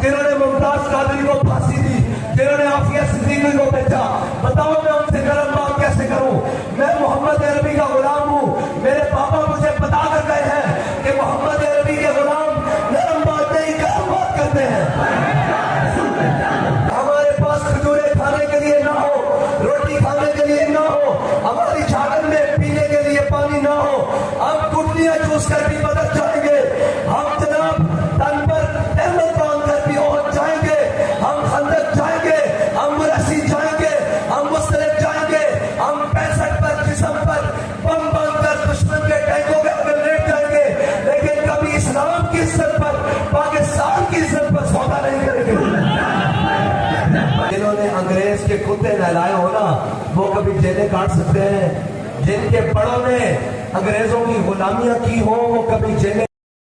جنہوں نے ممتاز قادری کو پھانسی دی، جنہوں نے عافیہ صدیقی کو بیچا، بتاؤ میں ان سے گرم بات کیسے کروں؟ میں محمد عربی کا غلام ہوں، میرے پاپا مجھے بتا کر گئے ہیں کہ محمد عربی کے غلام نرم بات نہیں گرم بات کرتے ہیں۔ ہمارے پاس کھجورے کھانے کے لیے نہ ہو، روٹی کھانے کے لیے نہ ہو، ہماری جھاگن میں پینے کے لیے پانی نہ ہو، ہم گٹلیاں چوس کر بھی بدل جائیں گے، ہم جناب تن پر احمد باندھ کر بھی پہنچ جائیں گے، ہم خندق جائیں گے، ہم مرسی جائیں گے، ہم مسترد جائیں گے، ہم 65 پر جسم پر بم باندھ کر دشمن کے ٹینکوں کے اندر لیٹ جائیں گے، لیکن کبھی اسلام کی عزت پر، پاکستان کی عزت پر سودا نہیں کریں گے۔ جنہوں نے انگریز کے کتے نہلائے ہو نا، وہ کبھی جیلیں کاٹ سکتے ہیں، جن کے بڑوں نے انگریزوں کی غلامیاں کی ہوں وہ کبھی جیلیں